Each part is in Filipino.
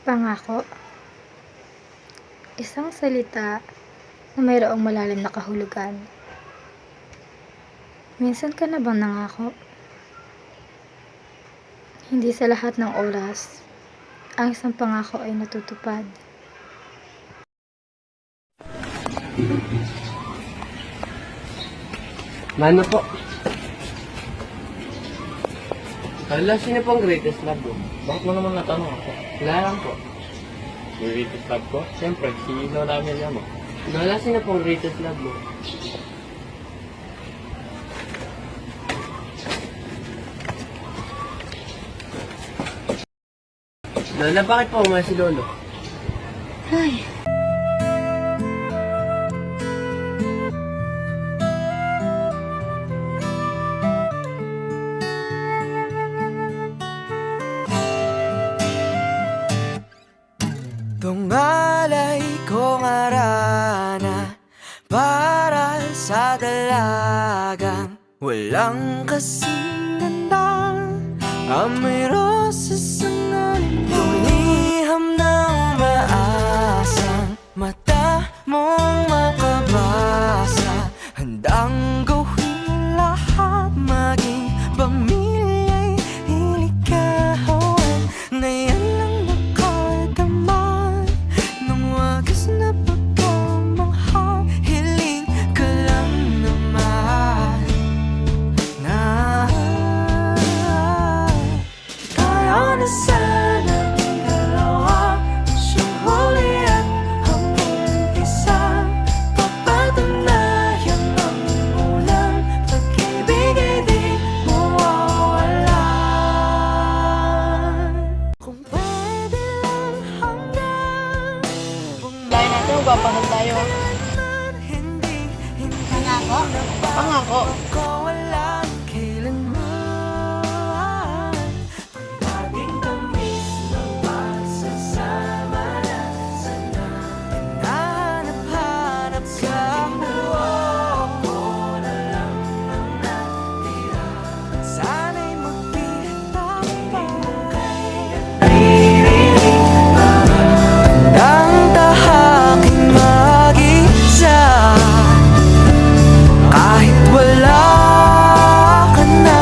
Pangako, isang salita na mayroong malalim na kahulugan. Minsan ka na bang nangako? Hindi sa lahat ng oras, ang isang pangako ay natutupad. Mano po? Hala, sino pong greatest love mo? Bakit mo naman natanong ako? Wala lang po. Greatest love ko? Siyempre, si Lola Amelia mo. Lola, sino pong greatest love mo? Lola, bakit po umalis si Lolo? Ay, Tungalay kong arana para sa dalagang walang kasing ganda. Amoy rosas ang alindong liham na umaasang mata mong makabasa. Handang gawin lahat, maging pamilya'y iligawan na yan lang nakadama ng wagas na pagkamangha. Hiling ka lang naman na tayo na sanang dalawa, siyang huli at hanggang isa. Papatunayan ang unang pag-ibig ay di mawawalan. Kung pwede lang hanggang Lain natin, magpapahal tayo. hindi Pangako? Pangako. ako walang kailanman. Laging tamis ng pagsasama na sana hinahanap-hanap ka. Ako na lang ang natira. Sana'y magkita pa. Ang tahaking mag-isa kahit wala ka na.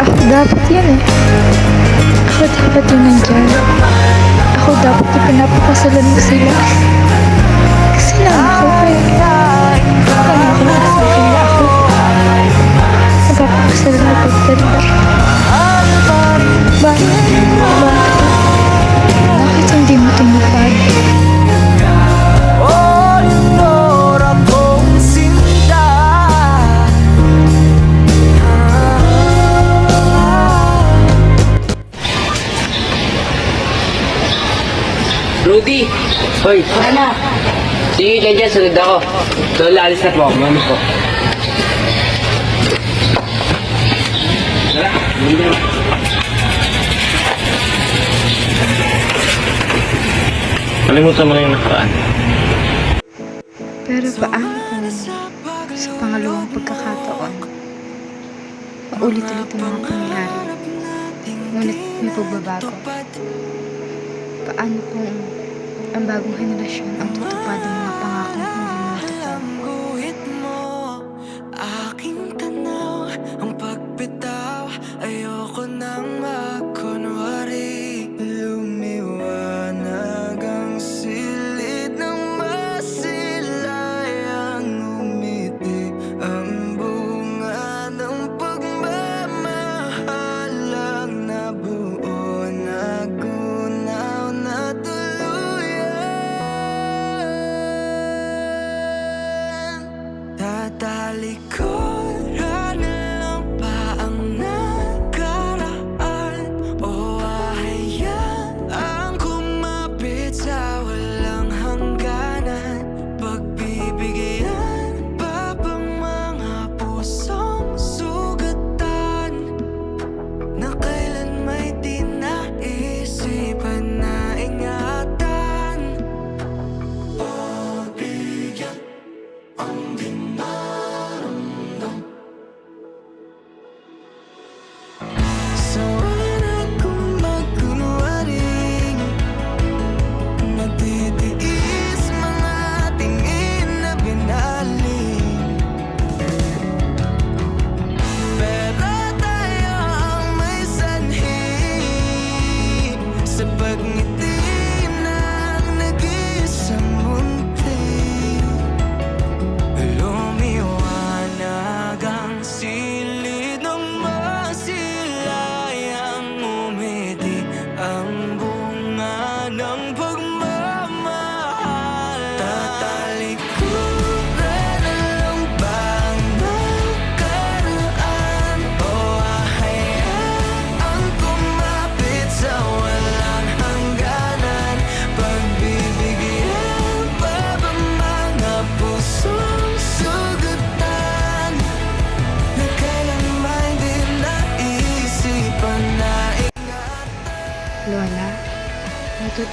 ako dapat yan eh. Ako dapat yung nandyan. Ako dapat yung pinapakasalan mo sila. Kasi lang ako eh. Kaya ako nasasakin na ako. Nagpapakasalan na pagtanda. Bakit? Bakit hindi mo tumupad? Oh, Leonora kong sinta. Rudy! Hoy! Ano? Sige, dyan, sunod ako. Lola, alis na po. Mano po. Tara, hindi na. Kalimutan mo na yung nakaraan. Pero paano kung sa pangalawang pagkakataon, paulit-ulit ang mga pangyayari, ngunit may pagbabago? Paano kung ang bagong henerasyon ang tutupad ng mga pangakong hindi mo natupad? Ang guhit mo, aking tanaw, ang pagbitaw, ayoko nang magkunwari. Lumiwanag ang silid ng masilayang umiti, ang bunga ng pagmamahal ang nabuo, nagunaw na tuluyan.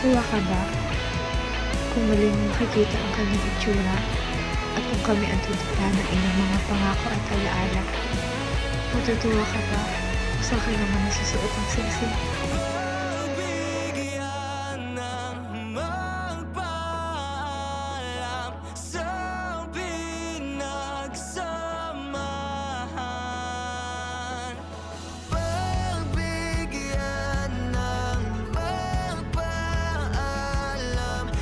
Matutuwa ka ba kung muling makikita ang kanyang itsura at kung kami ang tutuplan ng inyong mga pangako at alaala? Matutuwa ka ba kung sa akin naman nasusuot ang singsing? Bigyan ng magpaalam sa pinagsamahan. Pagbigyan ng magpaalam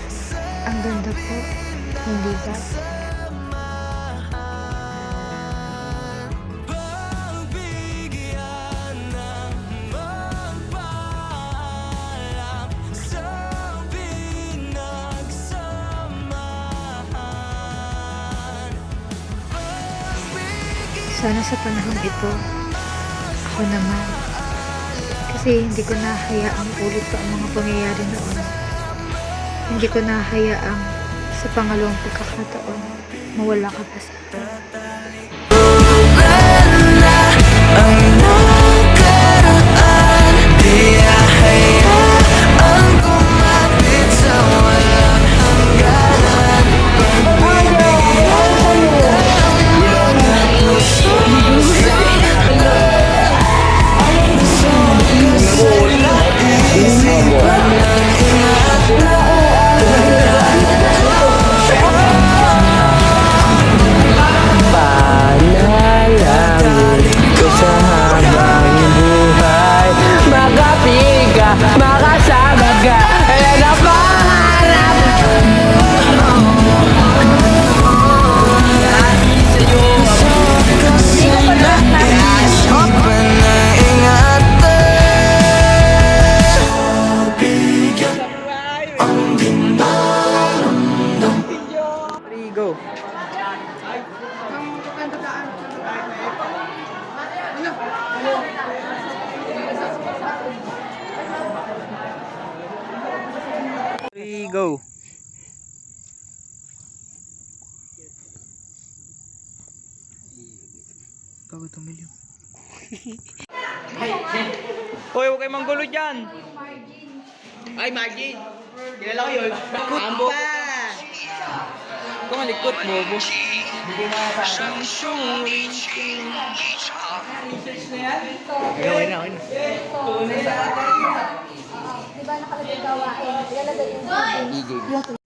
sa Ang ganda po, hindi ba? pagbigyan ng magpaalam sa pinagsamahan. Sana sa panahon ito, ako naman. Kasi hindi ko nahayaang ulit pa ang mga pangyayari noon. Hindi ko nahayaang sa pangalawang pagkakataon, mawala ka pa sa akin. Ang nakaraan, di hayaang kumapit sa walang hangganan. Panalangin ko sa habang buhay, makapiling ka, makasama ka, ayan ang pangarap. Isipan na ingatan. Bigyan ang dinarandam. Go. Bago tumilyo. Hoy, huwag kayo manggulo dyan. Ay, Margin. Kilala ko yun. Likot pa. Ito nga likot, bobo. Hindi na sa akin. Okay na.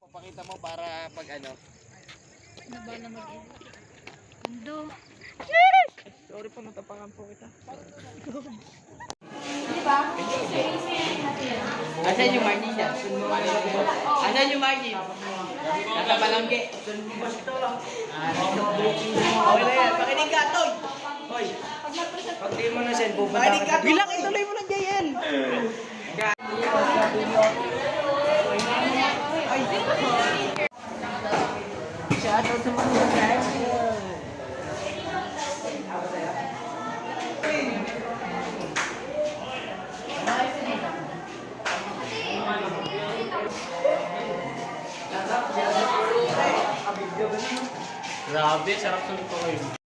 Papakita mo para pag ano. Sorry po, natapangan po kita. Asan yung Margin dyan? Asan yung Margin? Nasa palangge. Okay na yan. Pakinig ka, Toy! Hoy! Pag di mo na send, pupunta ka. Pakinig ka, bilang ituloy mo ng JL! Shoutout sa mga guys. Grabe, sarap tulog ko kayo.